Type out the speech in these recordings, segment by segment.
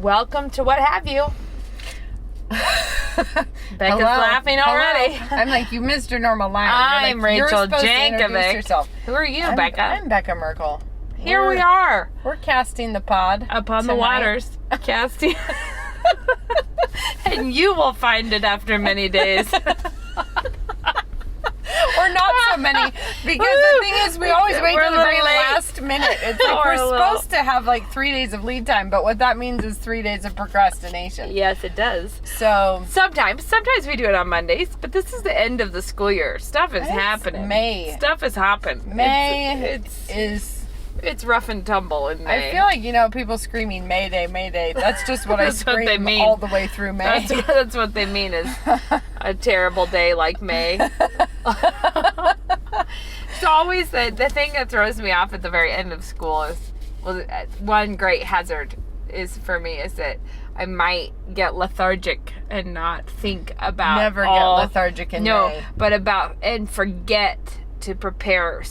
Welcome to What Have You. Becca's Hello. laughing already. Hello. I'm like, you missed your normal line. I'm You're Rachel supposed to introduce Jankovic. yourself. Who are you, I'm, Becca? I'm Becca Merkel. Here we are. We're casting the pod Upon the tonight. waters. Casting. And you will find it after many days. Or not so many, because the thing is, we always wait We're till a the very little late. last minute. It's like We're we're a little- supposed to have like 3 days of lead time, but what that means is 3 days of procrastination. Yes, it does. So Sometimes we do it on Mondays, but this is the end of the school year. Stuff is happening. May. Stuff is happening. May It's is. rough and tumble in May. I feel like, people screaming Mayday, Mayday. That's just what I That's what they scream mean. all the way through May. That's what they mean is a terrible day like May. It's always the thing that throws me off at the very end of school is, well, one great hazard is for me is that I might get lethargic and not think about Never get lethargic in May. but about and forget to prepare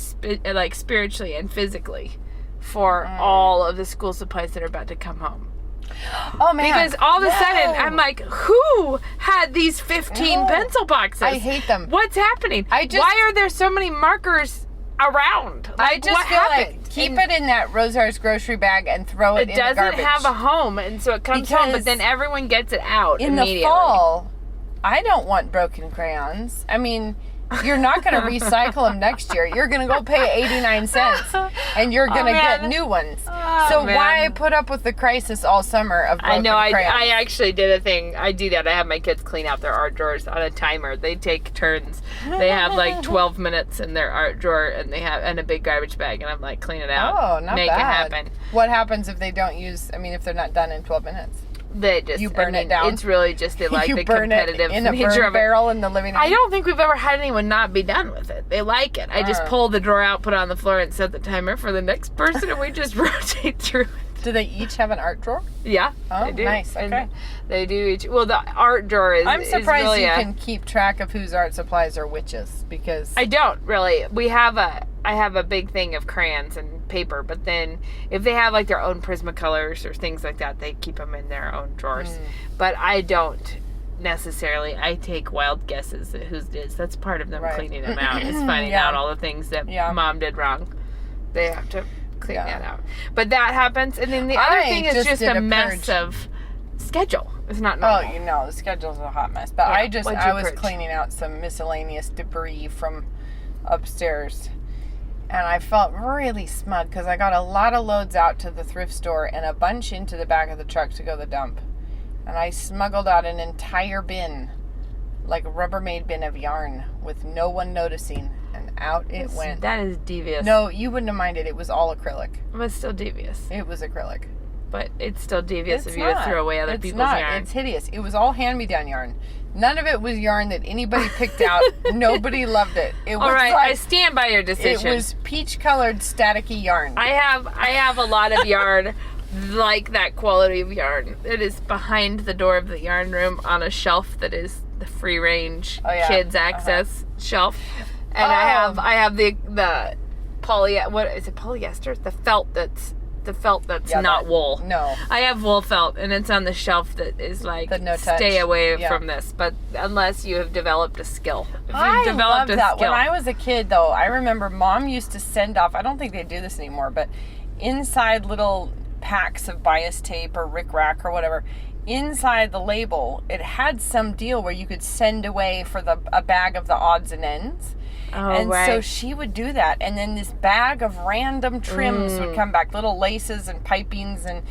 spiritually and physically for all of the school supplies that are about to come home. Oh man! Because all of a sudden, No. I'm like, who had these 15 No. pencil boxes? I hate them. What's happening? Why are there so many markers around? I Like, just what feel happened? like keep it in that Rosar's grocery bag and throw it It in the doesn't garbage. have a home, and so it comes home, but Because then everyone gets it out in the immediately. fall, I don't want broken crayons. I mean, you're not going to recycle them next year. You're going to go pay 89 cents, and you're going to get man. new ones. Oh, so man. why put up with the crisis all summer of broken I know. crayons? I actually did a thing. I do that. I have my kids clean out their art drawers on a timer. They take turns. They have like 12 minutes in their art drawer, and they have a big garbage bag, and I'm like, clean it out. Oh, not Make bad. it happen. What happens if they don't use? I mean, if they're not done in 12 minutes, They just You burn it down? It's really just they like you the burn it competitive in a nature burn of it. barrel in the living room. I don't think we've ever had anyone not be done with it. They like it. I just pull the drawer out, put it on the floor, and set the timer for the next person, and we just rotate through it. Do they each have an art drawer? Yeah, Oh, they do. nice, And okay. they do each. Well, the art drawer is. I'm is surprised really you can keep track of whose art supplies are which's, because I don't really. I have a big thing of crayons and paper, but then if they have like their own Prismacolors or things like that, they keep them in their own drawers. But I don't necessarily. I take wild guesses at whose it is. That's part of them Right. cleaning them out. Is finding Yeah. out all the things that Yeah. Mom did wrong. They have to clean Yeah. that out. But that happens, and then the other I thing is just just did a a mess purge. of schedule. It's not oh, normal. the schedule's a hot mess. But Yeah, what'd you I was purge? cleaning out some miscellaneous debris from upstairs, and I felt really smug because I got a lot of loads out to the thrift store and a bunch into the back of the truck to go to the dump, and I smuggled out an entire bin, like a Rubbermaid bin of yarn, with no one noticing, and out it went. That is devious. No, you wouldn't have minded. It was all acrylic. But it's still devious. It was acrylic. But it's still devious It's of you to not. throw away other It's people's not. yarn. It's hideous. It was all hand-me-down yarn. None of it was yarn that anybody picked out. Nobody loved it. It was All right, I like, stand by your it decision. was peach-colored staticky yarn. I have a lot of yarn like that quality of yarn. It is behind the door of the yarn room on a shelf that is the free range Oh, yeah. kids access shelf. And Oh. I have the what is it, polyester? The felt that's Yeah, not that- wool. No. I have wool felt, and it's on the shelf that is like, The no touch. stay away Yeah. from this. But unless you have developed a skill. If you've I developed love a that. skill. When I was a kid, though, I remember Mom used to send off, I don't think they do this anymore, but inside little packs of bias tape or Rick Rack or whatever, inside the label, it had some deal where you could send away for a bag of the odds and ends. Oh, And right. so she would do that. And then this bag of random trims would come back, little laces and pipings and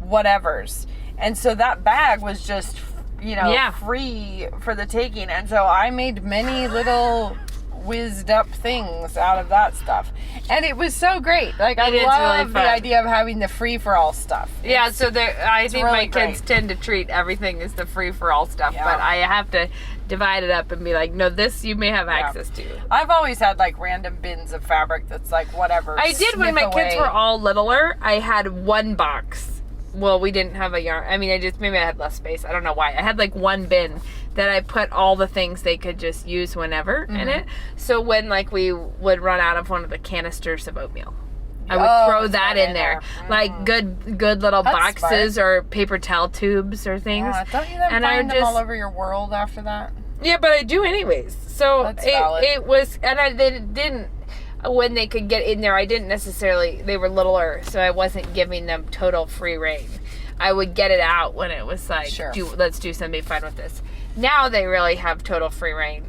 whatevers. And so that bag was just, Yeah. free for the taking. And so I made many little whizzed up things out of that stuff. And it was so great. Like, I It is really love fun. the idea of having the free for all stuff. Yeah, so I think really my kids great. tend to treat everything as the free-for-all stuff, Yeah. but I have to divide it up and be like, no, this you may have access to. I've always had like random bins of fabric that's like whatever. I did when my snip kids away. were all littler. I had one box. Well, we didn't have a yarn. I mean, maybe I had less space. I don't know why. I had like one bin that I put all the things they could just use whenever in it. So when like we would run out of one of the canisters of oatmeal, I would Oh, throw it's that right in there. there. Like good little That's boxes or paper towel tubes or things. Yeah, don't you then And I find would them just- all over your world after that? Yeah, but I do anyways. So That's valid. it was, and they didn't, when they could get in there, I didn't necessarily, they were littler, so I wasn't giving them total free reign. I would get it out when it was like, Sure. let's do something fun with this. Now they really have total free reign.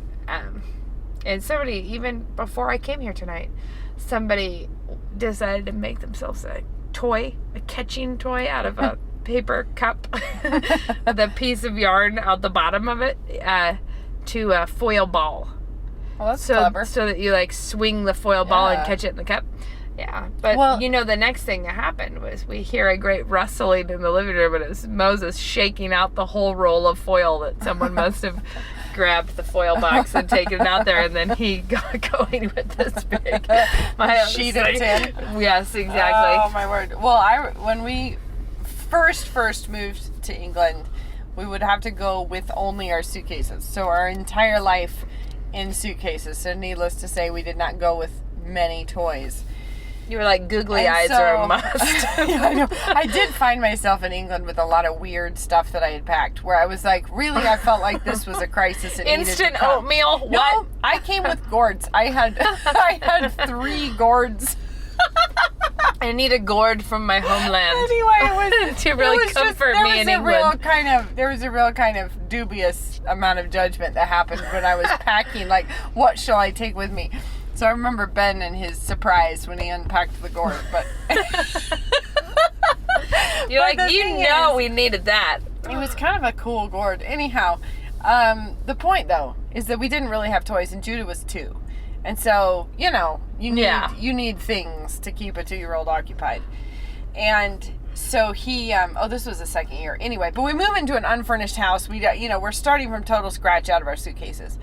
And somebody, even before I came here tonight, somebody decided to make themselves a toy, a catching toy out of a paper cup with a piece of yarn out the bottom of it to a foil ball. Well, that's So, clever. so that you like swing the foil ball and Yeah. catch it in the cup. Yeah, but Well- the next thing that happened was we hear a great rustling in the living room, and it was Moses shaking out the whole roll of foil that someone must have grabbed the foil box and taken it out there, and then he got going with this big Sheet of tin. Yes, exactly. Oh my word! Well, when we first moved to England, we would have to go with only our suitcases. So our entire life in suitcases. So needless to say, we did not go with many toys. You were like, googly And eyes so- are a must. Yeah, I know. I did find myself in England with a lot of weird stuff that I had packed, where I was like, really, I felt like this was a crisis. It needed to Instant come. oatmeal. No, What? I came with gourds. I had 3 gourds. I need a gourd from my homeland. Anyway, it was to really it was comfort there me was in a England. There was a real kind of dubious amount of judgment that happened when I was packing. Like, what shall I take with me? So I remember Ben and his surprise when he unpacked the gourd. But You're But like, the you thing know is- we needed that. it was kind of a cool gourd. Anyhow, the point though is that we didn't really have toys, and Judah was 2, and so you need things to keep a 2-year-old occupied, and. So he, this was the second year. Anyway, but we move into an unfurnished house. We're starting from total scratch out of our suitcases.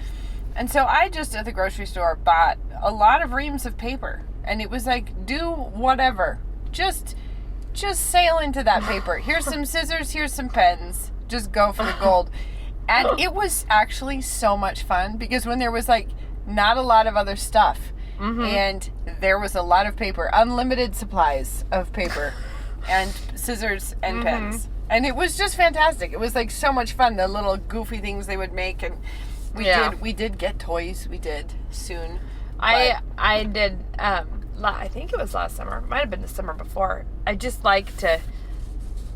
And so I just, at the grocery store, bought a lot of reams of paper. And it was like, do whatever. Just sail into that paper. Here's some scissors, here's some pens. Just go for the gold. And it was actually so much fun because when there was like not a lot of other stuff and there was a lot of paper, unlimited supplies of paper and scissors and pens. And it was just fantastic. It was like so much fun, the little goofy things they would make. And we did get toys. We did soon. I did, I think it was last summer. Might have been the summer before. I just like to,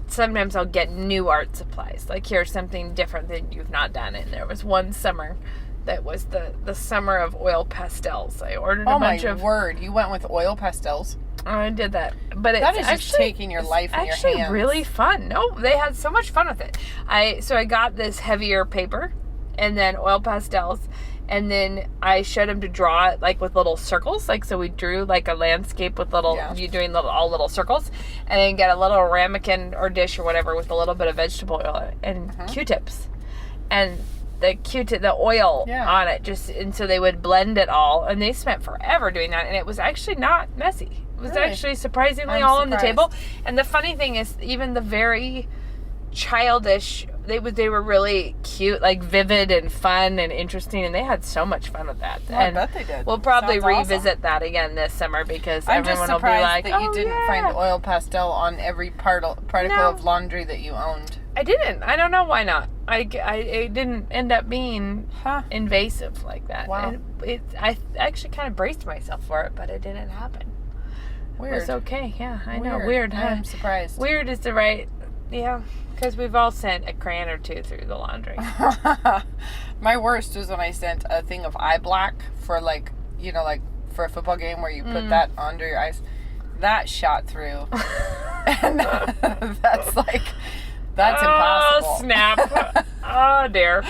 sometimes I'll get new art supplies. Like, here's something different that you've not done. And there was one summer that was the summer of oil pastels. I ordered a bunch of... Oh my word, you went with oil pastels? I did that, but it's That is just actually, taking your life in your actually hands. really fun. No, they had so much fun with it. So I got this heavier paper, and then oil pastels, and then I showed him to draw it like with little circles. Like, so we drew like a landscape with little, you doing all little circles, and then get a little ramekin or dish or whatever with a little bit of vegetable oil and Q-tips, and the oil on it, and so they would blend it all, and they spent forever doing that, and it was actually not messy. It was actually surprisingly all on the table. And the funny thing is, even the very childish, they were really cute, like vivid and fun and interesting, and they had so much fun with that. Well, and I bet they did. We'll probably Sounds revisit that again this summer because I'm just everyone will be surprised like, that you "Oh, didn't yeah." find oil pastel on every particle No. of laundry that you owned. I didn't. I don't know why not. It didn't end up being invasive like that. Wow. And I actually kind of braced myself for it, but it didn't happen. Weird. It was okay. Yeah, I know. Weird, huh? I'm surprised. Weird is the right... Yeah, because we've all sent a crayon or two through the laundry. My worst was when I sent a thing of eye black for like for a football game where you put that under your eyes. That shot through. And that's impossible. Oh, snap. Oh, dear.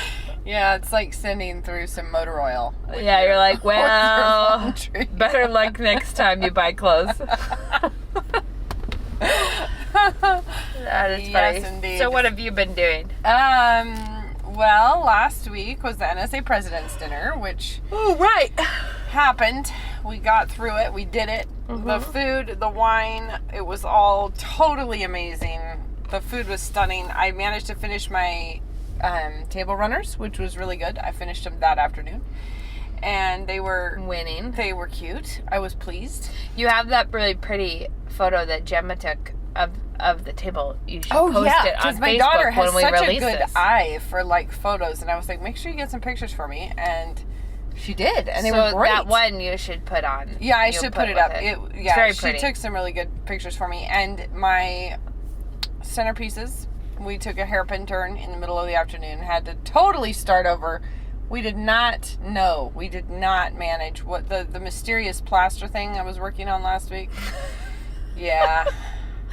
Yeah, it's like sending through some motor oil. Yeah, you're like, well, laundry. better luck next time you buy clothes. That is funny. Yes, indeed. So what have you been doing? Well, last week was the NSA President's Dinner, which Oh, right. happened. We got through it. We did it. The food, the wine, it was all totally amazing. The food was stunning. I managed to finish my table runners, which was really good. I finished them that afternoon. and they were winning. They were cute. I was pleased. You have that really pretty photo that Gemma took of the table. You should post it on Facebook my daughter has when we such a release good this. eye for like photos, and I was like, make sure you get some pictures for me, and she did, and they so were great. that one you should put on. Yeah, I You'll should put it with up. It's very she pretty. took some really good pictures for me, and my centerpieces. We took a hairpin turn in the middle of the afternoon. Had to totally start over. We did not know. We did not manage what the mysterious plaster thing I was working on last week. Yeah,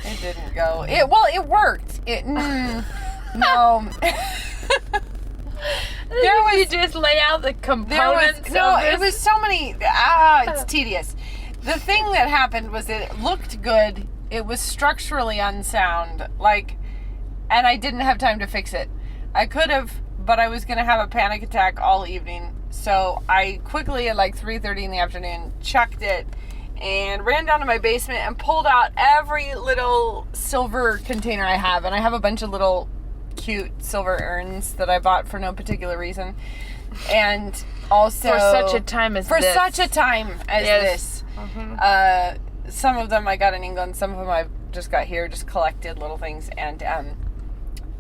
it didn't go. It worked. No. You just lay out the components. It was so many. It's tedious. The thing that happened was that it looked good. It was structurally unsound. And I didn't have time to fix it. I could have, but I was going to have a panic attack all evening. So I quickly, at 3:30 in the afternoon, chucked it and ran down to my basement and pulled out every little silver container I have. And I have a bunch of little cute silver urns that I bought for no particular reason. And also... For such a time as this. Mm-hmm. Some of them I got in England. Some of them I just got here. Just collected little things. And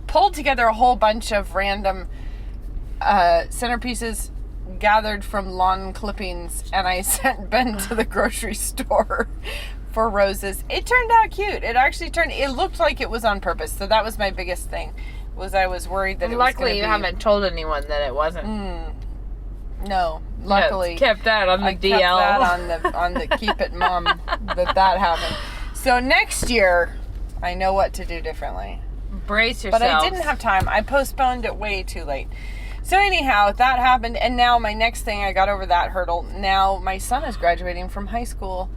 pulled together a whole bunch of random centerpieces gathered from lawn clippings, and I sent Ben to the grocery store for roses. It turned out cute. It looked like it was on purpose. So that was my biggest thing, was I was worried that it was going to be... Luckily, you haven't told anyone that it wasn't. No, luckily. No, kept that on the DL. Kept that on the keep it mom that happened. So next year, I know what to do differently. Brace yourself. But I didn't have time. I postponed it way too late. So anyhow, that happened, and now my next thing, I got over that hurdle. Now my son is graduating from high school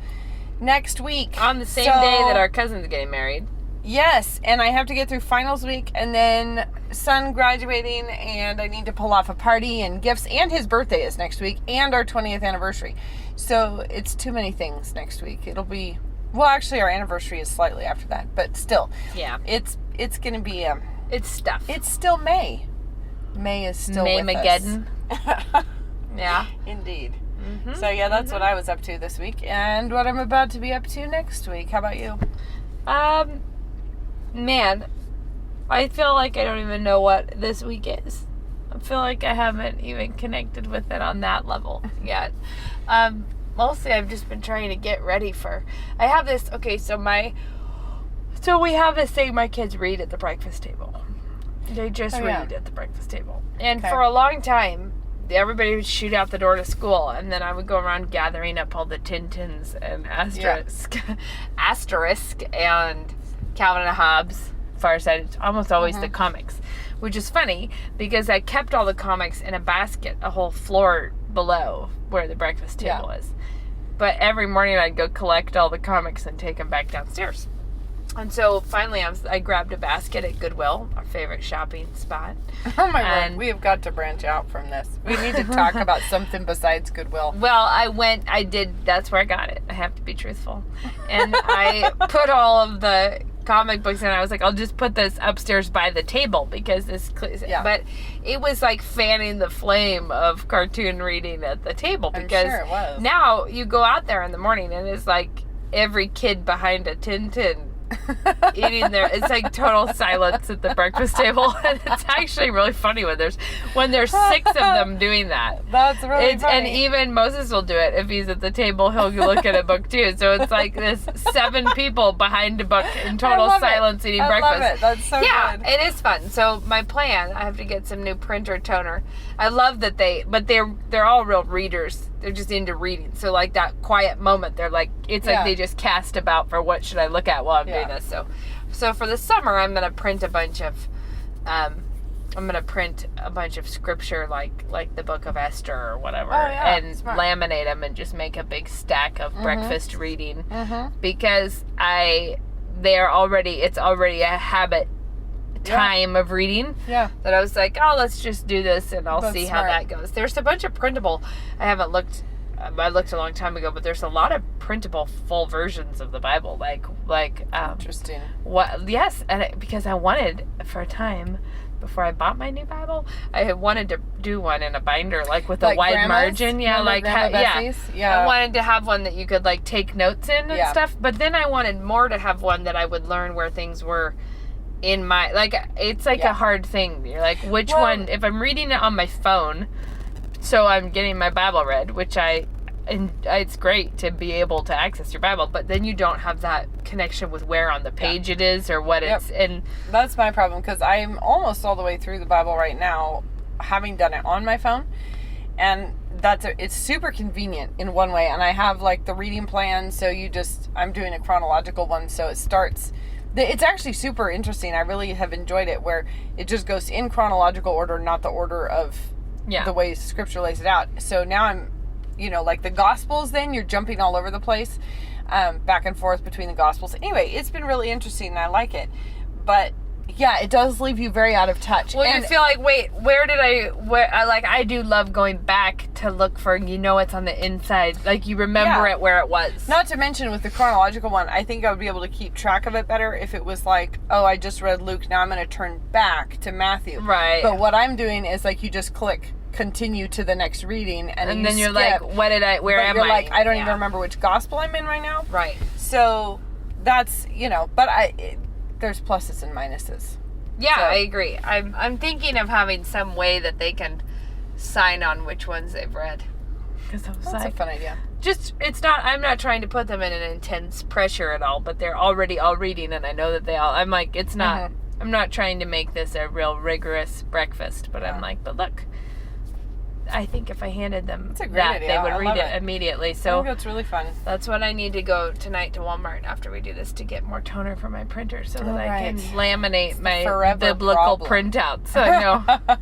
next week. On the same day that our cousin's getting married. Yes, and I have to get through finals week, and then son graduating, and I need to pull off a party and gifts, and his birthday is next week, and our 20th anniversary. So it's too many things next week. It'll be, well, actually our anniversary is slightly after that, but still. Yeah. It's going to be, it's stuff. It's still May. May is still with May-mageddon. Yeah. Indeed. Mm-hmm. So yeah, that's what I was up to this week, and what I'm about to be up to next week. How about you? Man, I feel like I don't even know what this week is. I feel like I haven't even connected with it on that level yet. Mostly I've just been trying to get ready for... I have this... Okay, so we have this thing my kids read at the breakfast table. They just read at the breakfast table. And for a long time, everybody would shoot out the door to school, and then I would go around gathering up all the Tintins and Asterisk and Calvin and Hobbes, Far Side. It's almost always the comics, which is funny because I kept all the comics in a basket, a whole floor below where the breakfast table is. But every morning I'd go collect all the comics and take them back downstairs. And so finally I grabbed a basket at Goodwill, our favorite shopping spot. Oh my word, we have got to branch out from this. We need to talk about something besides Goodwill. Well, that's where I got it. I have to be truthful. And I put all of the comic books in. I was like, I'll just put this upstairs by the table because but it was like fanning the flame of cartoon reading at the table, because I'm sure it was. Now you go out there in the morning and it's like every kid behind a Tintin eating it's like total silence at the breakfast table, and it's actually really funny when there's 6 of them doing that. That's really funny. And even Moses will do it if he's at the table. He'll look at a book too. So it's like this 7 people behind a book in total silence eating breakfast. I love it. That's so good. Yeah, it is fun. So my plan, I have to get some new printer toner. I love that they're all real readers. They're just into reading. So like that quiet moment, they're like, it's like they just cast about for what should I look at while I'm doing this. So for the summer, I'm going to print a bunch of, scripture like the Book of Esther or whatever, and laminate them and just make a big stack of breakfast reading, because it's already a habit time of reading that I was like, let's just do this and I'll see how that goes. There's a bunch of printable, I looked a long time ago, but there's a lot of printable full versions of the Bible, like interesting. And because I wanted for a time before I bought my new Bible, I had wanted to do one in a binder, like with a Like wide grandma's? margin. Yeah, Remember like, Grandma Bessie's? Yeah. I wanted to have one that you could like take notes in and Yeah. stuff. But then I wanted more to have one that I would learn where things were in my, like, it's like Yeah. a hard thing. You're like, which Well- one, if I'm reading it on my phone, so I'm getting my Bible read, which and it's great to be able to access your Bible, but then you don't have that connection with where on the page it is or what Yep. it's, and That's my problem, because I'm almost all the way through the Bible right now, having done it on my phone, and it's super convenient in one way. And I have like the reading plan, so I'm doing a chronological one, so it starts. It's actually super interesting. I really have enjoyed it, where it just goes in chronological order, not the order of the way Scripture lays it out. So now I'm, like the Gospels. Then you're jumping all over the place, back and forth between the Gospels. Anyway, it's been really interesting, and I like it. But yeah, it does leave you very out of touch. Well, and you feel like, wait, I do love going back to look for, it's on the inside. Like, you remember it where it was. Not to mention with the chronological one, I think I would be able to keep track of it better if it was like, oh, I just read Luke, now I'm going to turn back to Matthew. Right. But what I'm doing is like, you just click continue to the next reading, and then you're skip, like, where am you're I? like, I don't even remember which gospel I'm in right now. Right. So that's, but there's pluses and minuses. Yeah, So- I agree. I'm thinking of having some way that they can sign on which ones they've read. Because I was That's a like, fun idea. I'm not trying to put them in an intense pressure at all, but they're already all reading, and I know that I'm like, it's not, I'm not trying to make this a real rigorous breakfast, but I'm like, but look, I think if I handed them a great idea. they would I read love it it. immediately. I So think that's really fun. that's what I need to go tonight to Walmart after we do this to get more toner for my printer so that I can laminate my forever biblical problem. printouts. I know.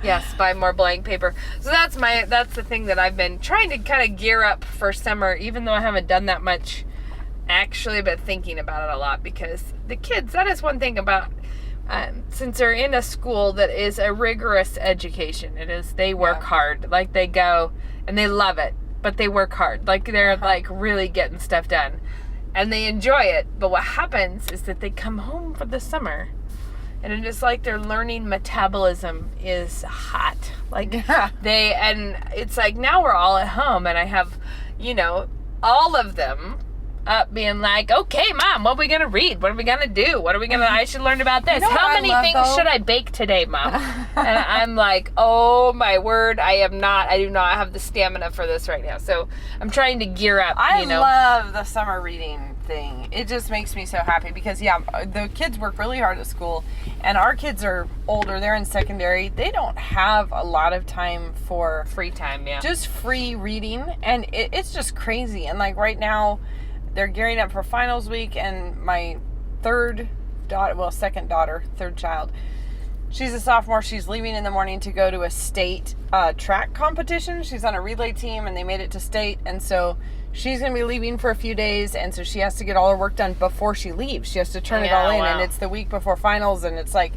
Yes, buy more blank paper. So that's the thing that I've been trying to kind of gear up for summer, even though I haven't done that much actually, but thinking about it a lot, because the kids, that is one thing about, since they're in a school that is a rigorous education, they work hard. Like, they go and they love it, but they work hard. Like, they're like really getting stuff done and they enjoy it. But what happens is that they come home for the summer, and it is like their learning metabolism is hot. Like, and it's like, now we're all at home, and I have, all of them up being like, okay, Mom, what are we going to read? What are we going to do? I should learn about this. How many things should I bake today, Mom? And I'm like, oh my word, I do not have the stamina for this right now. So I'm trying to gear up, I love the summer reading thing. It just makes me so happy because, the kids work really hard at school, and our kids are older. They're in secondary. They don't have a lot of time for free time, just free reading, and it's just crazy. And like right now, they're gearing up for finals week, and my third child, she's a sophomore. She's leaving in the morning to go to a state track competition. She's on a relay team, and they made it to state, and so she's going to be leaving for a few days, and so she has to get all her work done before she leaves. She has to turn it all in, and it's the week before finals, and it's like,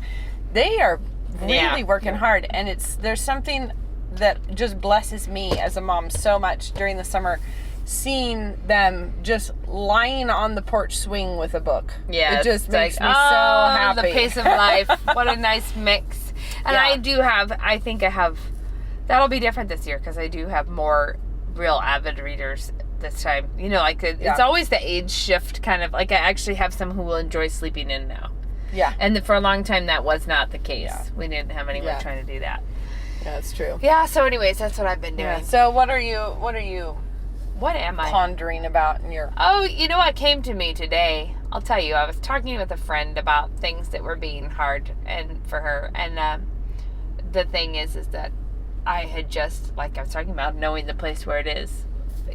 they are really working hard, and there's something that just blesses me as a mom so much during the summer, seeing them just lying on the porch swing with a book. Yeah, it just makes me so happy. The pace of life. What a nice mix. And I think I have, that'll be different this year, because I do have more real avid readers this time. It's always the age shift kind of, like, I actually have some who will enjoy sleeping in now. Yeah. And for a long time that was not the case. Yeah. We didn't have anyone trying to do that. Yeah, that's true. Yeah, so anyways, that's what I've been doing. Yeah. So what am I pondering about in your... Oh, what came to me today? I'll tell you. I was talking with a friend about things that were being hard for her, and the thing is that I had just, like I was talking about, knowing the place where it is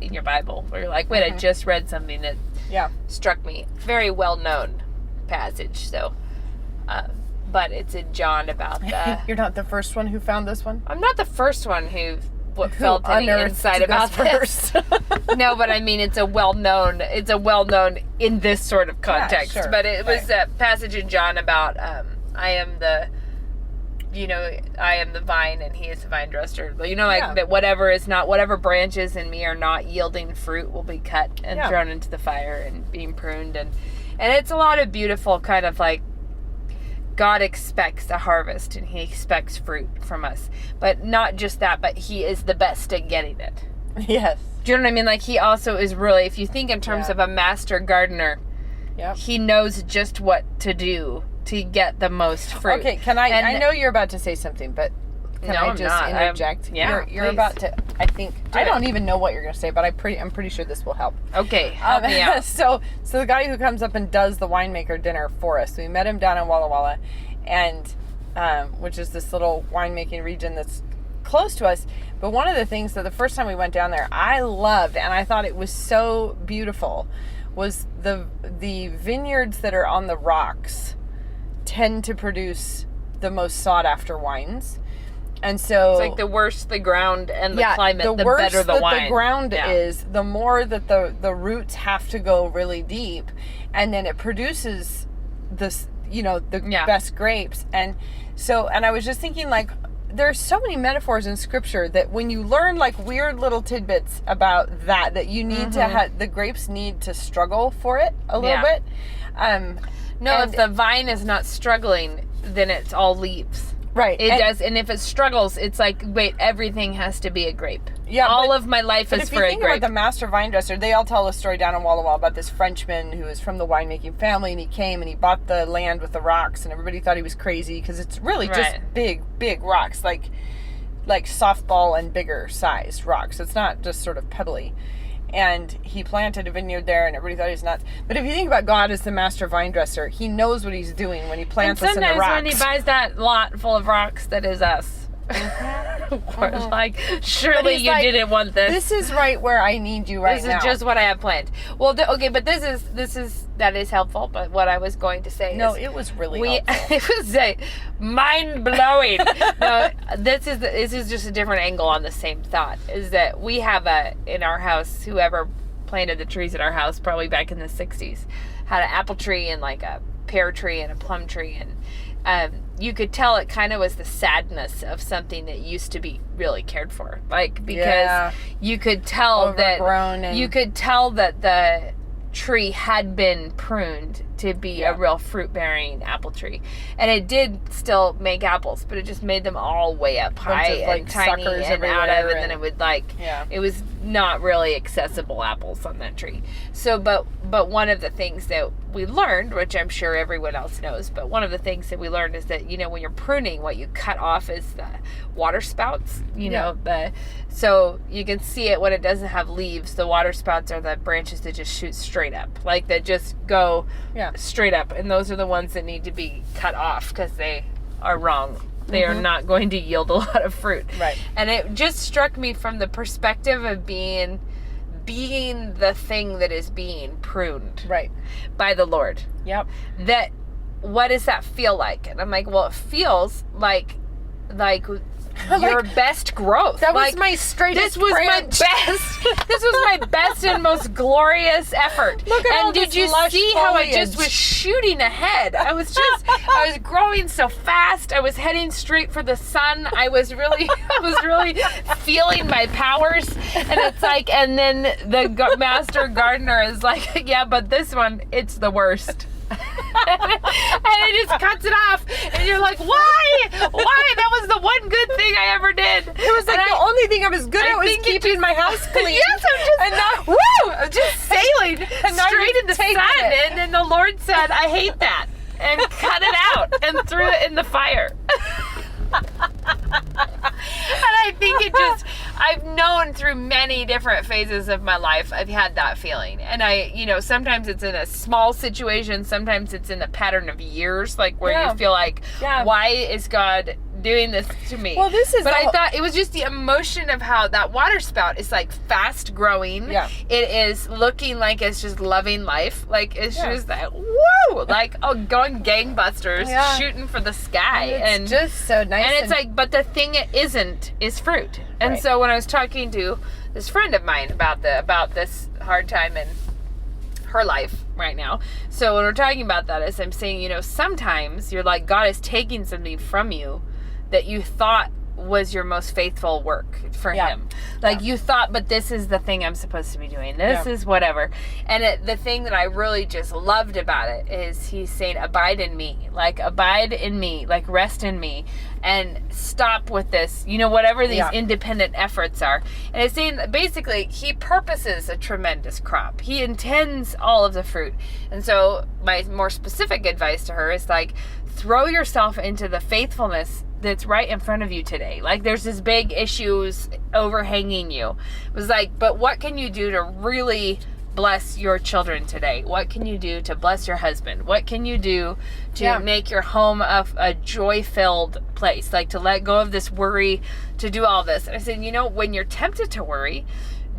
in your Bible, where you're like, wait, I just read something that struck me. Very well known passage. So, but it's in John about the. You're not the first one who found this one? I'm not the first one who felt any insight about this. No, but I mean, it's a well-known in this sort of context. Yeah, sure. But it was a passage in John about, I am the vine and he is the vine dresser. That whatever branches in me are not yielding fruit will be cut and thrown into the fire and being pruned. And it's a lot of beautiful kind of like God expects a harvest and he expects fruit from us. But not just that, but he is the best at getting it. Yes. Do you know what I mean? Like, he also is really, if you think in terms of a master gardener, he knows just what to do to get the most fruit. Okay, I know you're about to say something, but can I just interject? You're about to, I think, I don't even know what you're going to say, but I'm pretty sure this will help. Okay, help me out. So the guy who comes up and does the winemaker dinner for us, we met him down in Walla Walla, and which is this little winemaking region that's close to us. But one of the things that the first time we went down there, I loved, and I thought it was so beautiful, was the vineyards that are on the rocks tend to produce the most sought after wines. And so it's like the worse the ground and the climate, the better the wine. The ground is, the more that the roots have to go really deep, and then it produces this, the best grapes. And so, and I was just thinking, like, there's so many metaphors in scripture that when you learn like weird little tidbits about that you need to have, the grapes need to struggle for it a little bit. If the vine is not struggling, then it's all leaves. Right. It does. And if it struggles, it's like, wait, everything has to be a grape. Yeah. All of my life is for a grape. But if you think about the master vine dresser, they all tell a story down in Walla Walla about this Frenchman who was from the winemaking family, and he came and he bought the land with the rocks, and everybody thought he was crazy because it's really just big, big rocks, like softball and bigger size rocks. It's not just sort of pebbly. And he planted a vineyard there, and everybody thought he was nuts. But if you think about God as the master vine dresser, he knows what he's doing when he plants us in the rocks. And sometimes when he buys that lot full of rocks that is us, we're like, surely you didn't want this. This is right where I need you right now. This is just what I have planned. Well, but that is helpful. But what I was going to say is, it was really helpful. It was mind blowing. No, this is just a different angle on the same thought. Is that we have in our house, whoever planted the trees in our house, probably back in the 60s, had an apple tree and like a pear tree and a plum tree, and you could tell it kind of was the sadness of something that used to be really cared for, like, because you could tell that the tree had been pruned to be a real fruit-bearing apple tree, and it did still make apples, but it just made them all way up high and tiny and out of, and then it would it was not really accessible apples on that tree. So, but one of the things that we learned, which I'm sure everyone else knows, but one of the things that we learned is that, when you're pruning, what you cut off is the water spouts, so you can see it when it doesn't have leaves. The water spouts are the branches that just shoot straight up, like that just go straight up, and those are the ones that need to be cut off because they are wrong. They are not going to yield a lot of fruit. Right. And it just struck me from the perspective of being the thing that is being pruned by the Lord. Yep. That, what does that feel like? And I'm like, well, it feels like your best growth. That was my straightest branch. This was my best and most glorious effort. Look at all this lush foliage. And did you see how I just was shooting ahead? I was growing so fast. I was heading straight for the sun. I was really feeling my powers. And it's like, and then the master gardener is like, yeah, but this one, it's the worst. And it just cuts it off, and you're like, why? That was the one good thing I ever did. It was like the only thing I was good at was keeping my house clean. Yes, I'm just sailing straight in the sun. And then the Lord said, I hate that, and cut it out and threw it in the fire. And I think I've known through many different phases of my life, I've had that feeling. And sometimes it's in a small situation, sometimes it's in the pattern of years, like where you feel like, why is God doing this to me? Well, I thought it was just the emotion of how that water spout is like fast growing. Yeah. It is looking like it's just loving life. Like it's just like, woo! Like, going gangbusters, shooting for the sky. And it's just so nice. And it's like, but the thing it isn't is fruit. And so when I was talking to this friend of mine about this hard time in her life right now, so when we're talking about that, as I'm saying, sometimes you're like, God is taking something from you that you thought was your most faithful work for Yeah. him. Like you thought, but this is the thing I'm supposed to be doing. This is whatever. And the thing that I really just loved about it is he's saying, abide in me. Like, abide in me. Like, rest in me. And stop with this, whatever these independent efforts are. And it's saying that basically he purposes a tremendous crop. He intends all of the fruit. And so my more specific advice to her is like, throw yourself into the faithfulness that's right in front of you today. Like, there's this big issues overhanging you. It was like, but what can you do to really bless your children today? What can you do to bless your husband? What can you do to make your home a joy-filled place? Like, to let go of this worry, to do all this. And I said, when you're tempted to worry,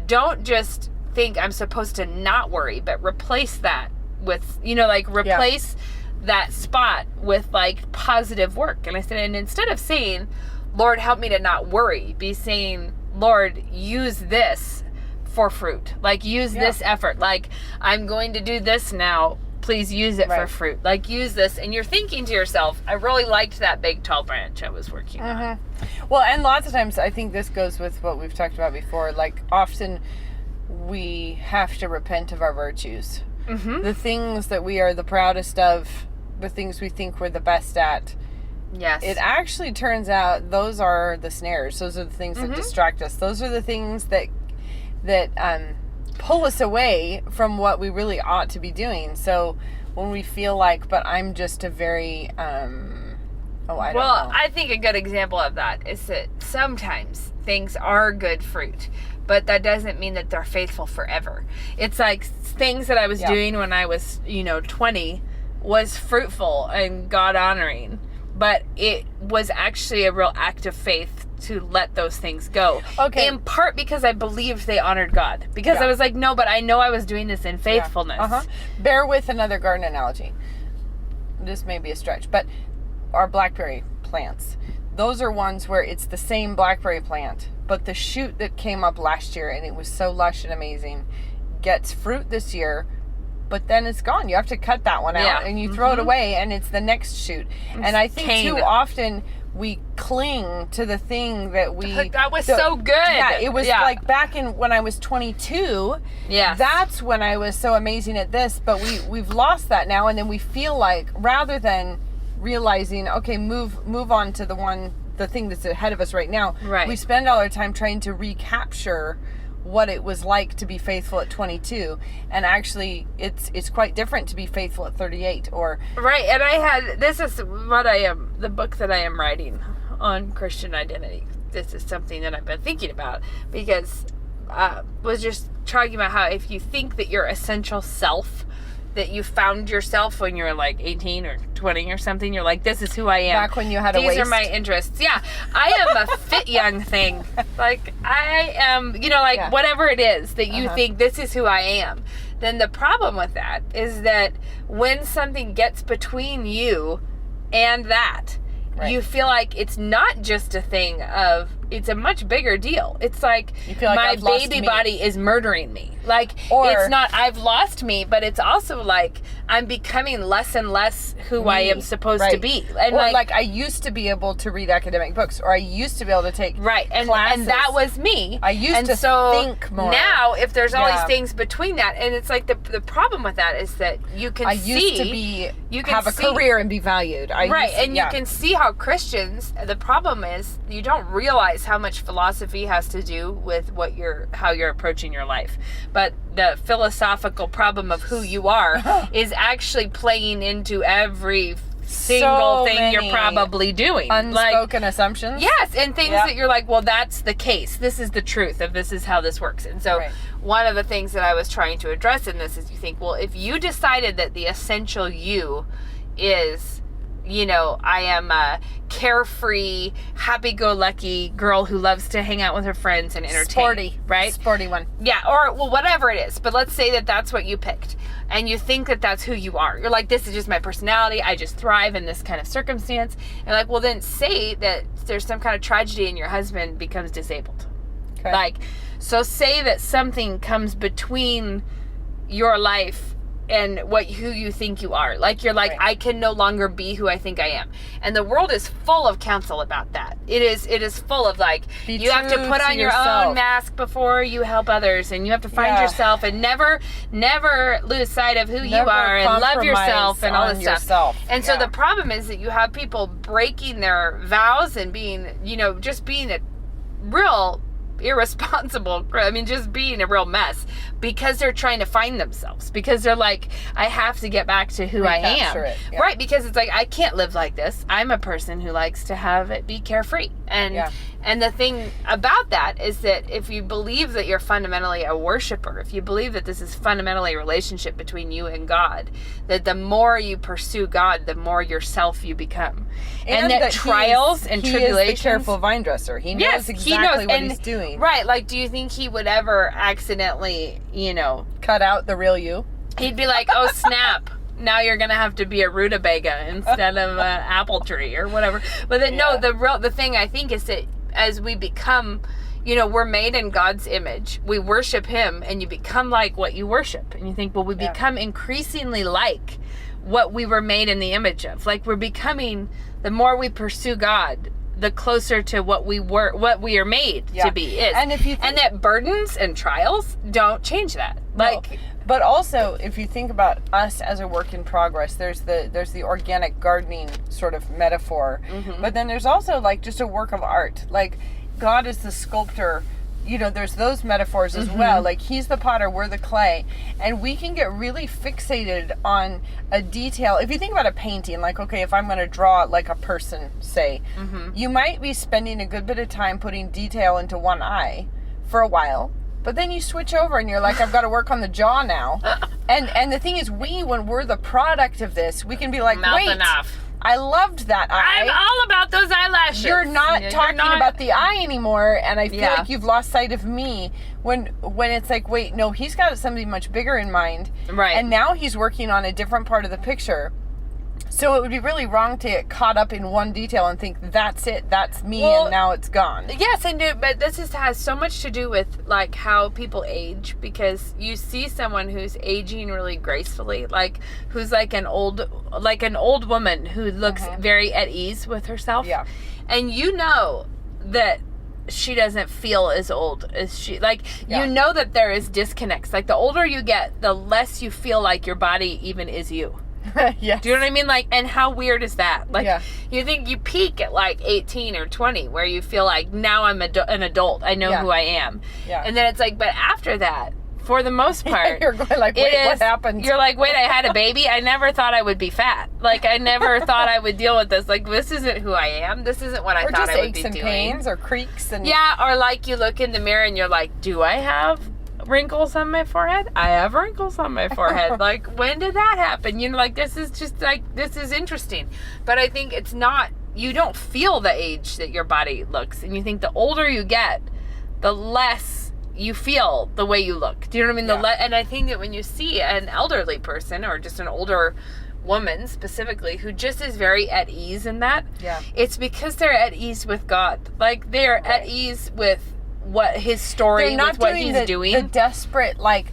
don't just think I'm supposed to not worry, but replace that with, replace that spot with like positive work. And I said, and instead of saying, Lord, help me to not worry, be saying, Lord, use this for fruit. Like, use this effort. Like, I'm going to do this now. Please use it for fruit. Like, use this. And you're thinking to yourself, I really liked that big tall branch I was working on. Well, and lots of times I think this goes with what we've talked about before. Like, often we have to repent of our virtues. The things that we are the proudest of, the things we think we're the best at. Yes. It actually turns out those are the snares. Those are the things that distract us. Those are the things that pull us away from what we really ought to be doing. So when we feel like, but I'm just a very, I don't know. I think a good example of that is that sometimes things are good fruit, but that doesn't mean that they're faithful forever. It's like things that I was doing when I was, 20 was fruitful and God honoring, but it was actually a real act of faith to let those things go. Okay. In part because I believed they honored God. Because I was like, no, but I know I was doing this in faithfulness. Bear with another garden analogy. This may be a stretch, but our blackberry plants, those are ones where it's the same blackberry plant, but the shoot that came up last year and it was so lush and amazing gets fruit this year, but then it's gone. You have to cut that one out and you throw it away and it's the next shoot. And I think too often we cling to the thing that that was so good. Yeah, it was like back in when I was 22. Yeah, that's when I was so amazing at this. But we've lost that now, and then we feel like rather than realizing, okay, move on to the thing that's ahead of us right now. Right. We spend all our time trying to recapture what it was like to be faithful at 22, and actually it's quite different to be faithful at 38 or right. And this is what the book that I am writing on Christian identity. This is something that I've been thinking about because was just talking about how if you think that your essential self, that you found yourself when you were like 18 or 20 or something, you're like, this is who I am. Back when you had a waist. These are my interests. Yeah. I am a fit young thing. Like, I am, whatever it is that you think this is who I am. Then the problem with that is that when something gets between you and that, you feel like it's not just a thing of, it's a much bigger deal. It's like, you feel like my baby body is murdering me. Like, it's not, I've lost me, but it's also like, I'm becoming less and less who I am supposed to be. And or like I used to be able to read academic books, or I used to be able to take classes. And that was me. I used to think more. Now, if there's all these things between that, and it's like the problem with that is that you can have a career and be valued. You can see how Christians, the problem is you don't realize how much philosophy has to do with how you're approaching your life. But the philosophical problem of who you are is actually playing into every single thing you're probably doing. Unspoken assumptions. Yes, and things that you're like, well, that's the case. This is the truth of this is how this works. And so one of the things that I was trying to address in this is you think, well, if you decided that the essential you is, I am a carefree, happy-go-lucky girl who loves to hang out with her friends and entertain. Sporty. Right? Sporty one. Yeah, or, whatever it is. But let's say that that's what you picked. And you think that that's who you are. You're like, this is just my personality. I just thrive in this kind of circumstance. And like, well, then say that there's some kind of tragedy and your husband becomes disabled. Okay. Like, so say that something comes between your life who you think you are. Like you're like, Right. I can no longer be who I think I am. And the world is full of counsel about that. It is full of like, Be you have to true put to on your yourself. own mask before you help others, and you have to find Yeah. yourself, and never lose sight of who you Never are, and love yourself compromise and all on this stuff. yourself. And so Yeah. the problem is that you have people breaking their vows and being, just being a real irresponsible, just being a real mess because they're trying to find themselves, because they're like, I have to get back to who I am. Recapture it, yeah. Right, because it's like, I can't live like this. I'm a person who likes to have it be carefree. And Yeah. and the thing about that is that if you believe that you're fundamentally a worshiper, if you believe that this is fundamentally a relationship between you and God, that the more you pursue God, the more yourself you become. And that trials and he tribulations. is the careful vine dresser. He knows Yes, exactly he knows what and, he's doing. Right, like, do you think he would ever accidentally, Cut out the real you. he'd be like, oh snap, now you're gonna have to be a rutabaga instead of an apple tree or whatever. But then, Yeah. no, the thing I think is that as we become, we're made in God's image, we worship him, and you become like what you worship. And you think, well, we Yeah. become increasingly like what we were made in the image of. Like, we're becoming, the more we pursue God, the closer to what we are made Yeah. to be is. And if you and that burdens and trials don't change that. Like, No. But also, if you think about us as a work in progress, there's the organic gardening sort of metaphor, Mm-hmm. but then there's also like just a work of art. Like God is the sculptor. There's those metaphors as Mm-hmm. well. Like he's the potter, we're the clay, and we can get really fixated on a detail. If you think about a painting, like, okay, if I'm going to draw like a person, say, Mm-hmm. you might be spending a good bit of time putting detail into one eye for a while. But then you switch over and you're like, I've got to work on the jaw now. And the thing is, when we're the product of this, we can be like, mouth wait, enough. I loved that eye. I'm all about those eyelashes. You're not Yeah, talking about the eye anymore, and I feel Yeah. like you've lost sight of me when it's like, wait, no, he's got something much bigger in mind. Right. And now he's working on a different part of the picture. So it would be really wrong to get caught up in one detail and think, that's it, that's me, Well, and now it's gone. Yes, but this has so much to do with like how people age, because you see someone who's aging really gracefully, like who's like an old woman who looks very at ease with herself. Yeah. And that she doesn't feel as old as she, like, Yeah. that there is disconnects. Like, the older you get, the less you feel like your body even is you. Yes. Do you know what I mean? Like, and how weird is that? Like, Yeah. you think you peak at like 18 or 20, where you feel like, now I'm an adult. I know Yeah. who I am. Yeah. And then it's like, but after that, for the most part, You're going like, wait, what happened? You're like, wait, I had a baby. I never thought I would be fat. Like, I never thought I would deal with this. Like, this isn't who I am. This isn't what I or thought just I would aches be and doing. pains or creaks and Yeah, or like you look in the mirror and you're like, do I have wrinkles on my forehead? I have wrinkles on my forehead. Like, when did that happen? Like, this is just like, this is interesting. But I think it's not, you don't feel the age that your body looks. And you think the older you get, the less you feel the way you look. Do you know what I mean? Yeah. And I think that when you see an elderly person, or just an older woman specifically, who just is very at ease in that, Yeah. it's because they're at ease with God. Like, they're at ease with what his story, They're not with what doing he's doing. the desperate, like,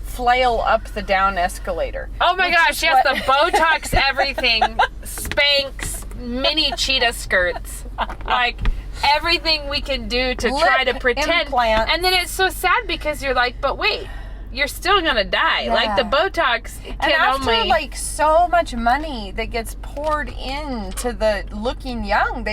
flail up the down escalator. Oh my which gosh, is yes, what- the Botox everything, Spanx, mini cheetah skirts, like everything we can do to try to Lip pretend. implant. And then it's so sad because you're like, but wait, you're still gonna die. Yeah. Like, the Botox And can after only like so much money that gets poured into the looking young,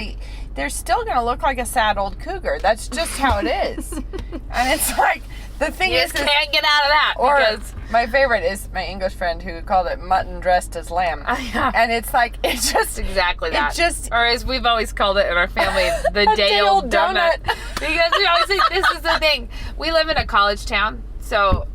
they're still gonna look like a sad old cougar. That's just how it is. And it's like, the thing you is, just can't get out of that or because my favorite is my English friend who called it mutton dressed as lamb. yeah. And it's like, it's just Exactly it that. just- or as we've always called it in our family, the day-old donut. Because we always think, this is the thing. We live in a college town, so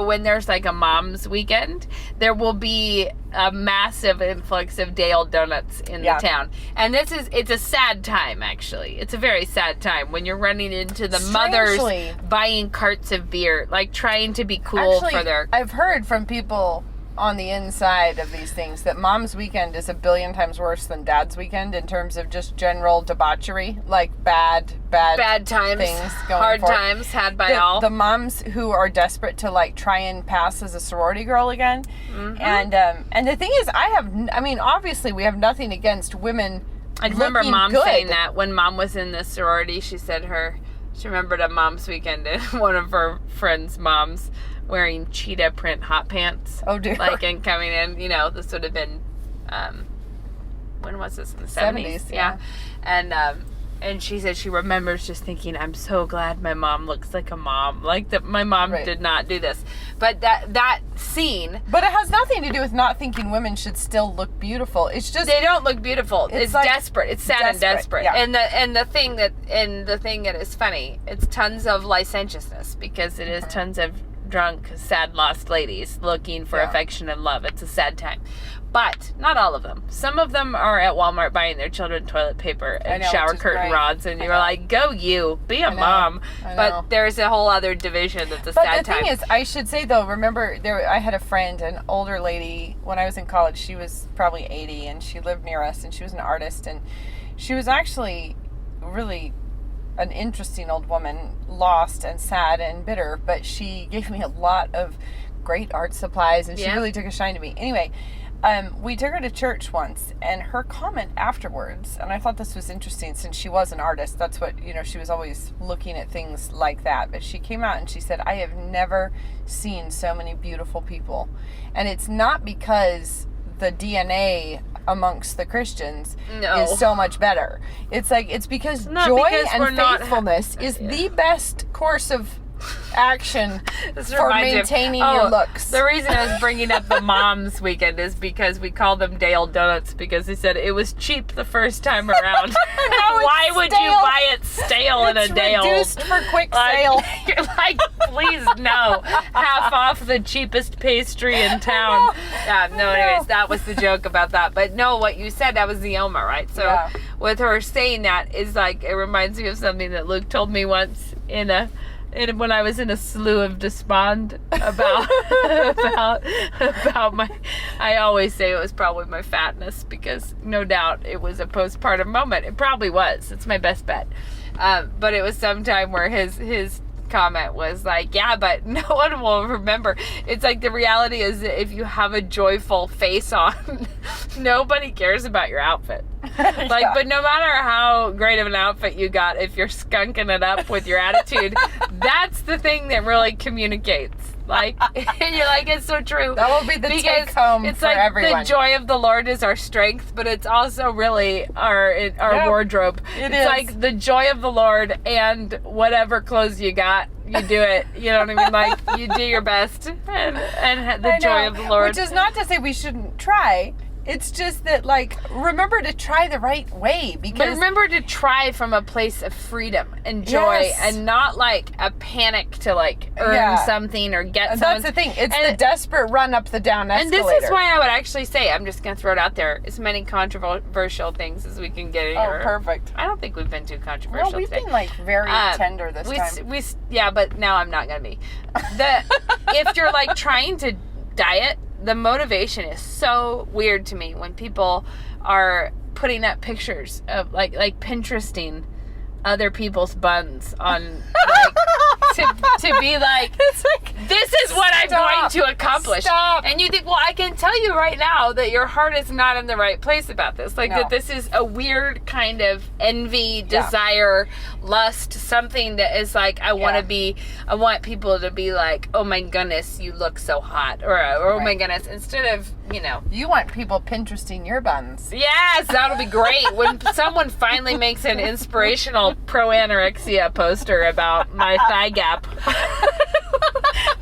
when there's like a mom's weekend, there will be a massive influx of day-old donuts in Yeah. the town. And it's a sad time, actually. It's a very sad time when you're running into the Strangely. mothers buying carts of beer, like trying to be cool Actually, for their... I've heard from people on the inside of these things that Mom's Weekend is a billion times worse than Dad's Weekend in terms of just general debauchery, like bad times, things going hard forward. times had by all. The moms who are desperate to like try and pass as a sorority girl again, and the thing is, I mean, obviously we have nothing against women. I remember looking Mom good. saying that when Mom was in the sorority. She said she remembered a Mom's Weekend and one of her friends' moms wearing cheetah print hot pants. Oh dear. Like, and coming in, this would have been, when was this? In the 70s? Yeah. And she said she remembers just thinking, I'm so glad my mom looks like a mom. Like, that my mom Right. did not do this. But that scene... But it has nothing to do with not thinking women should still look beautiful. It's just... They don't look beautiful. It's It's like desperate. It's sad and desperate. yeah. And the thing that is funny, it's tons of licentiousness because it is tons of drunk, sad, lost ladies looking for Yeah. affection and love. It's a sad time. But not all of them. Some of them are at Walmart buying their children toilet paper and know, shower which is curtain great. rods, and you're like, go you, be a know. mom. I know. But there's a whole other division that's a But sad the time. thing is, I should say though, remember I had a friend, an older lady, when I was in college. She was probably 80, and she lived near us, and she was an artist, and she was actually really an interesting old woman, lost and sad and bitter. But she gave me a lot of great art supplies, and she Yeah. really took a shine to me. Anyway. We took her to church once, and her comment afterwards, and I thought this was interesting since she was an artist. That's what, she was always looking at things like that. But she came out and she said, I have never seen so many beautiful people. And it's not because the DNA amongst the Christians No. is so much better. It's because Not joy because we're and not- faithfulness is the best course of action This for reminds me of- maintaining your looks. The reason I was bringing up the Mom's Weekend is because we call them Dale Donuts because he said it was cheap the first time around. Now it's Why would you stale. buy it stale in a It's Dale? reduced for quick Like, sale. you're like, please no. Half off the cheapest pastry in town. Yeah, no, anyways, that was the joke about that. But no, what you said, that was Neoma, right? So Yeah. with her saying that is like, it reminds me of something that Luke told me once when I was in a slough of despond about about my, I always say it was probably my fatness because no doubt it was a postpartum moment. It probably was. It's my best bet. But it was sometime where his comment was like, yeah, but no one will remember. It's like the reality is that if you have a joyful face on, nobody cares about your outfit. Like, Yeah. but no matter how great of an outfit you got, if you're skunking it up with your attitude, that's the thing that really communicates. Like, and you're like, it's so true. That will be the take home it's for like everyone. the joy of the Lord is our strength, but it's also really our Yeah, wardrobe. it It's is. like the joy of the Lord and whatever clothes you got, you do it. You know what I mean? Like, you do your best and the I joy know. of the Lord. Which is not to say we shouldn't try. It's just that, like, remember to try the right way But because remember to try from a place of freedom and joy Yes. and not like a panic to like earn Yeah. something or get and something. that's the thing. It's and- the desperate run up the down And escalator. this is why I would actually say, I'm just going to throw it out there, as many controversial things as we can get in Oh, here. perfect. I don't think we've been too controversial Well, we've today. been like very Um, tender this time. Yeah, but now I'm not gonna be. If you're like trying to diet, the motivation is so weird to me when people are putting up pictures of like Pinteresting other people's buns on to be like, It's like, this is what I'm going Stop. to accomplish. Stop. And you think, well, I can tell you right now that your heart is not in the right place about this. Like, No. that this is a weird kind of envy, desire, lust, something that is like, I want people to be like, oh my goodness, you look so hot. Or oh my Right. goodness, instead of, you want people Pinteresting your buns. yes, that'll be great. When someone finally makes an inspirational pro-anorexia poster about my thigh gap,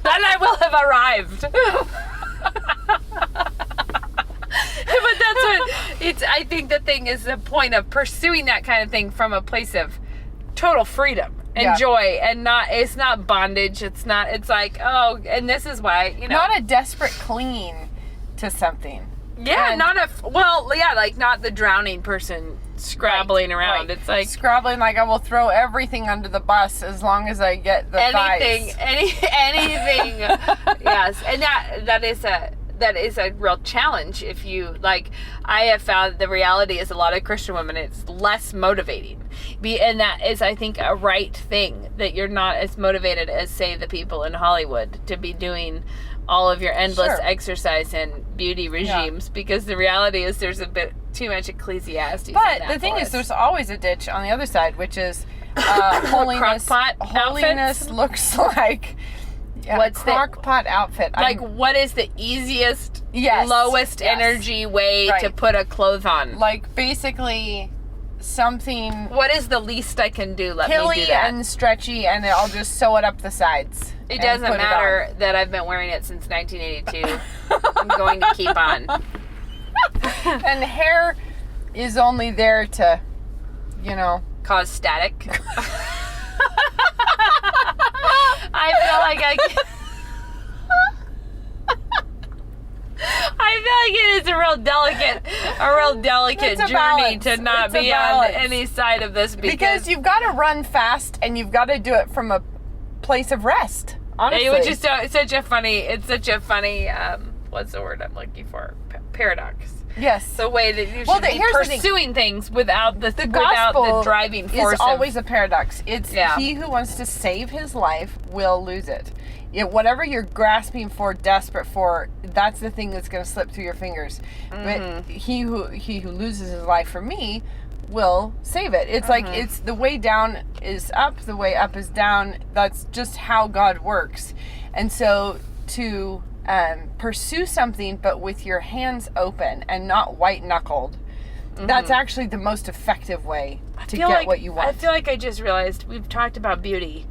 then I will have arrived. But that's what I think the thing is the point of pursuing that kind of thing from a place of total freedom and Yeah. joy, and it's not bondage. It's like, oh, and this is why, Not a desperate clinging to something. yeah, and- like not the drowning person scrabbling around. Right. It's like Scrabbling, like I will throw everything under the bus as long as I get the anything, thighs. anything. Yes, and that is a real challenge. If you, like, I have found the reality is a lot of Christian women, it's less motivating. And that is, I think, a right thing, that you're not as motivated as, say, the people in Hollywood to be doing all of your endless exercise and beauty regimes, because the reality is there's a bit too much Ecclesiastes. But the thing is, there's always a ditch on the other side, which is holiness. Holiness looks like what's the crock-pot outfit? Like, what is the easiest, lowest energy way to put a clothes on? Like, basically something. What is the least I can do? Let me hilly do that. And stretchy, and I'll just sew it up the sides. It doesn't matter that I've been wearing it since 1982. I'm going to keep on. And hair is only there to, cause static. I feel like it is a real delicate journey to not be on any side of this, because you've got to run fast and you've got to do it from a place of rest. Honestly, which is such a funny. What's the word I'm looking for? Paradox. Yes. The way that you should be pursuing things without the driving force. Is always a paradox. It's he who wants to save his life will lose it. Whatever you're grasping for, desperate for, that's the thing that's going to slip through your fingers. But he who loses his life for me will save it. It's like, it's the way down is up, the way up is down. That's just how God works. And so to pursue something, but with your hands open and not white knuckled, that's actually the most effective way to get what you want. I feel like I just realized we've talked about beauty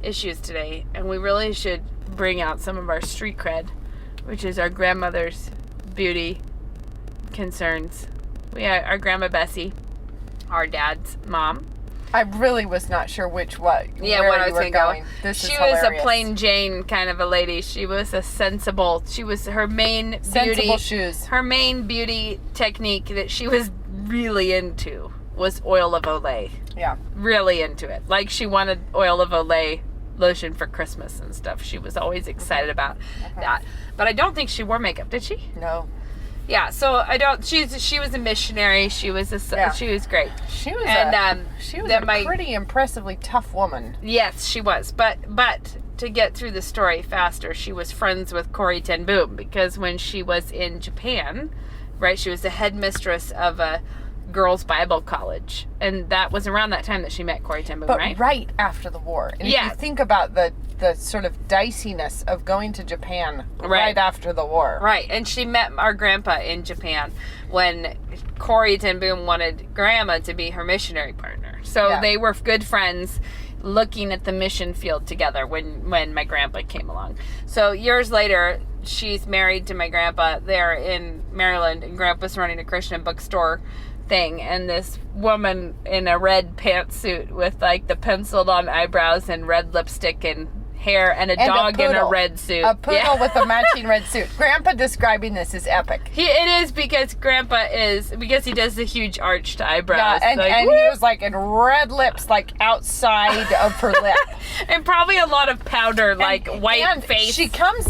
issues today, and we really should bring out some of our street cred, which is our grandmother's beauty concerns. We had our grandma Bessie, our dad's mom. I really was not sure where I was going. Go. She was a plain Jane kind of a lady. She was her main beauty. Shoes. Her main beauty technique that she was really into was oil of Olay. Yeah. Really into it. Like, she wanted oil of Olay lotion for Christmas and stuff. She was always excited about that. But I don't think she wore makeup, did she? No. Yeah, so she was a missionary. She was she was great. She was a pretty impressively tough woman. Yes, she was. But to get through the story faster, she was friends with Corrie ten Boom, because when she was in Japan, right, she was the headmistress of a girls' Bible college, and that was around that time that she met Corrie ten Boom, right? Right after the war. And if you think about the sort of diciness of going to Japan right after the war. Right, and she met our grandpa in Japan when Corrie ten Boom wanted Grandma to be her missionary partner. So they were good friends, looking at the mission field together when my grandpa came along. So years later, she's married to my grandpa there in Maryland, and Grandpa's running a Christian bookstore thing, and this woman in a red pantsuit with like the penciled on eyebrows and red lipstick and hair and a dog in a red suit. A poodle with a matching red suit. Grandpa describing this is epic. It is, because because he does the huge arched eyebrows. Yeah, and he was like in red lips, like outside of her lip. And probably a lot of powder, like white face. She comes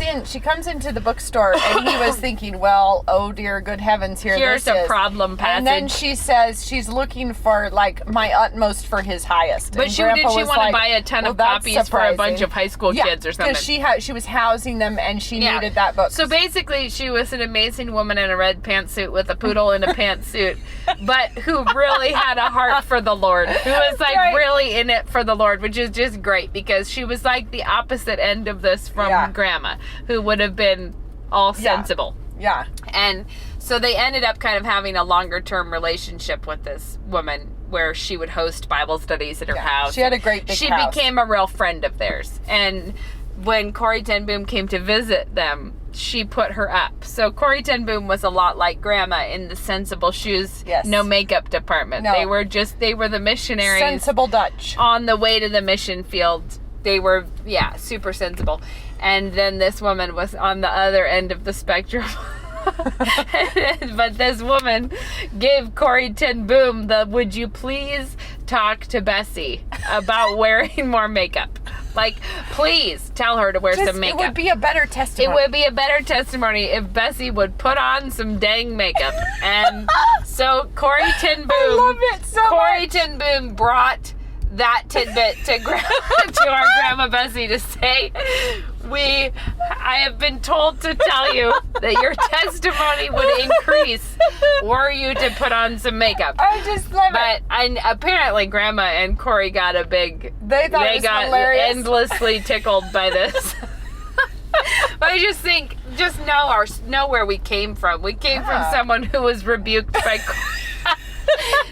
into the bookstore, and he was thinking, well, oh dear, good heavens, here's a problem passage. And then she says she's looking for like my utmost for his highest. But did she want to buy a ton of copies for a bunch of high school kids or something? Because she was housing them, and she needed that book. So basically, she was an amazing woman in a red pantsuit with a poodle in a pantsuit, but who really had a heart for the Lord, who was like really in it for the Lord, which is just great, because she was like the opposite end of this from Grandma, who would have been all sensible. Yeah. And so they ended up kind of having a longer term relationship with this woman, where she would host Bible studies at her house. She had a great big She house. became a real friend of theirs. And when Corrie ten Boom came to visit them, she put her up. So Corrie ten Boom was a lot like Grandma in the sensible shoes, no makeup department. No. They were the missionaries. Sensible Dutch. On the way to the mission field. They were, super sensible. And then this woman was on the other end of the spectrum. But this woman gave Corrie ten Boom would you please talk to Bessie about wearing more makeup? Like, please tell her to wear some makeup. It would be a better testimony. It would be a better testimony if Bessie would put on some dang makeup. And so Corey Ten Boom, I love it so Corey much. Ten Boom brought that tidbit to to our Grandma Bessie to say, I have been told to tell you that your testimony would increase were you to put on some makeup. I just love it. But apparently Grandma and Corey got a big... They thought it was hilarious. Endlessly tickled by this. But I just think, know where we came from. We came from someone who was rebuked by...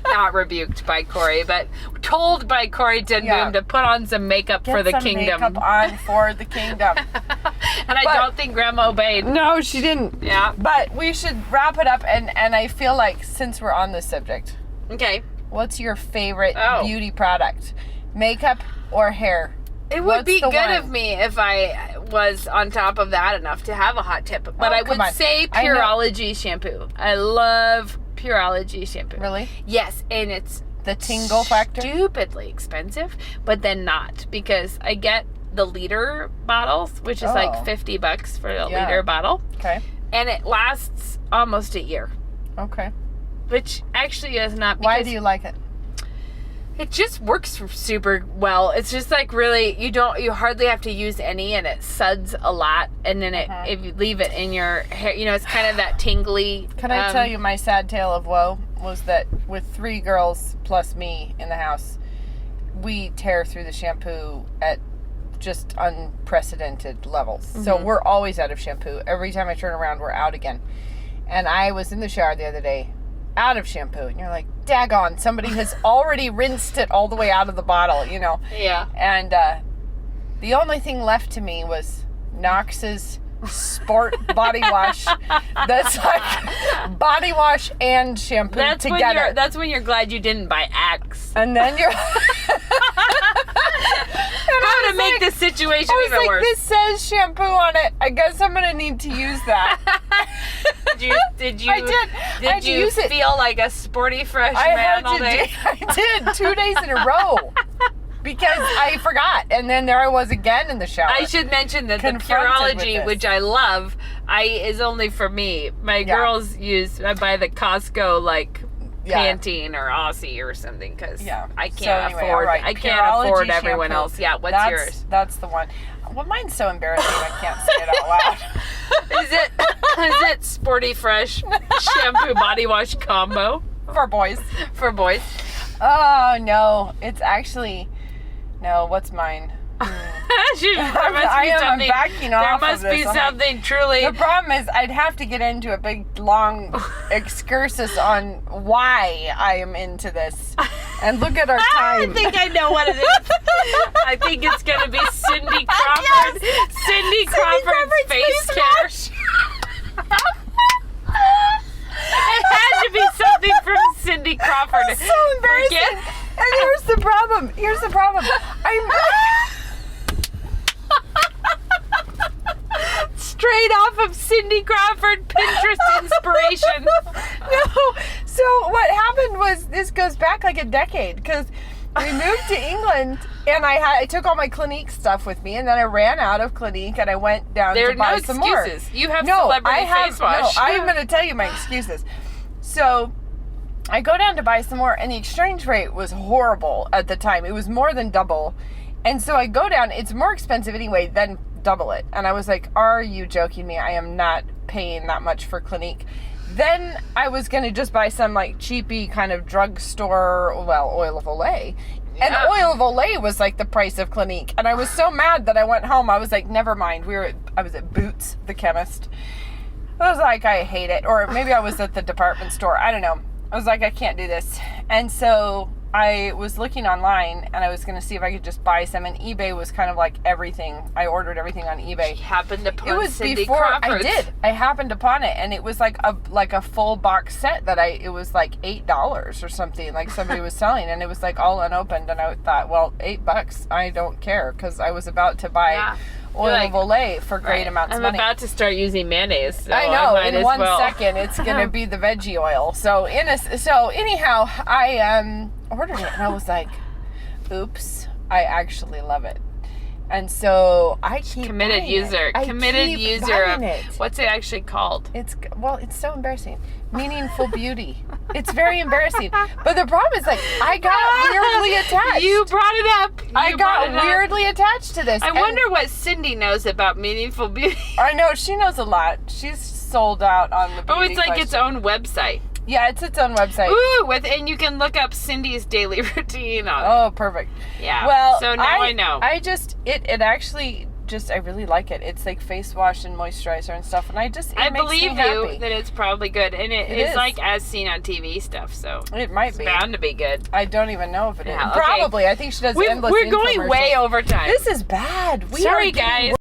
Not rebuked by Corey, but told by Corey Ten Boom to put on some makeup for the kingdom. Makeup on for the kingdom. And I don't think Grandma obeyed. No, she didn't. Yeah. But we should wrap it up, and I feel like since we're on this subject, okay, what's your favorite beauty product? Makeup or hair? It would be good of me if I was on top of that enough to have a hot tip. But I would say Pureology shampoo. I love Pureology shampoo. Really? Yes, and it's the tingle factor. Stupidly expensive, but then not, because I get the liter bottles, which is like $50 for a liter bottle. Okay. And it lasts almost a year. Okay. Which actually is not. Why do you like it? It just works super well. It's just like really, you hardly have to use any, and it suds a lot. And then if you leave it in your hair, it's kind of that tingly. Can I tell you my sad tale of woe was that with 3 girls plus me in the house, we tear through the shampoo at just unprecedented levels. Mm-hmm. So we're always out of shampoo. Every time I turn around, we're out again. And I was in the shower the other day, out of shampoo, and you're like, daggone, somebody has already rinsed it all the way out of the bottle, Yeah. And the only thing left to me was Knox's Sport body wash. That's like body wash and shampoo together. That's when you're glad you didn't buy Axe. And then you're how to make the situation even worse. This says shampoo on it. I guess I'm gonna need to use that. Did you? I did. Did you use it. feel like a sporty fresh man all day? I did 2 days in a row. Because I forgot, and then there I was again in the shower. I should mention that the Pureology, which I love, is only for me. My girls I buy the Costco Pantene or Aussie or something, because I can't afford. I can't afford everyone else. Yeah, what's yours? That's the one. Well, mine's so embarrassing I can't say it out loud. Is it Sporty Fresh shampoo body wash combo for boys? For boys. Oh no, it's actually. No, what's mine? I'm backing off. There must be something truly. The problem is, I'd have to get into a big, long excursus on why I am into this. And look at our time. I think I know what it is. I think it's going to be Cindy Crawford. Yes! Cindy Crawford's face care. It had to be something from Cindy Crawford. That's so embarrassing. And here's the problem. Straight off of Cindy Crawford Pinterest inspiration. No. So what happened was, this goes back like a decade, because we moved to England, and I took all my Clinique stuff with me, and then I ran out of Clinique, and I went down to buy some more. There are no excuses. You have celebrity face wash. No, I am going to tell you my excuses. So I go down to buy some more, and the exchange rate was horrible at the time. It was more than double. And so I go down, it's more expensive anyway, then double it. And I was like, are you joking me? I am not paying that much for Clinique. Then I was going to just buy some cheapy kind of drugstore, Oil of Olay. Yeah. And Oil of Olay was the price of Clinique. And I was so mad that I went home. I was like, never mind. I was at Boots, the chemist. I was like, I hate it. Or maybe I was at the department store. I don't know. I was like, I can't do this. And so I was looking online, and I was going to see if I could just buy some. And eBay was kind of everything. I ordered everything on eBay. You happened upon it was Cindy before Crawford's. I did. I happened upon it, and it was like a full box set that it was $8 or something. Somebody was selling, and it was all unopened. And I thought, well, $8, I don't care, because I was about to buy Oil of Olay for great amounts of money. I'm about to start using mayonnaise. So I know. In 1 well. second, it's gonna be the veggie oil. So anyhow, I ordered it, and I was like, "Oops! I actually love it." And so I keep Committed buying user. it. I Committed keep user of buying it. what's it actually called? It's so embarrassing. Meaningful Beauty. It's very embarrassing. But the problem is, like, I got weirdly attached. You brought it up. I got weirdly attached to this. I And wonder what Cindy knows about Meaningful Beauty. I know she knows a lot. She's sold out on the beauty Oh, it's like question. its own website. Yeah, it's its own website. Ooh, and you can look up Cindy's daily routine on it. Oh, perfect. Yeah. Well, so now I know. It actually just, I really like it. It's like face wash and moisturizer and stuff, and it I makes believe me happy. you that it's probably good, and it is. is like as seen on TV stuff, so It might it's be. bound to be good. I don't even know if it is. Yeah, okay. Probably. I think she does endless We're going way infomercials. over time. This is bad. We Sorry, are getting guys.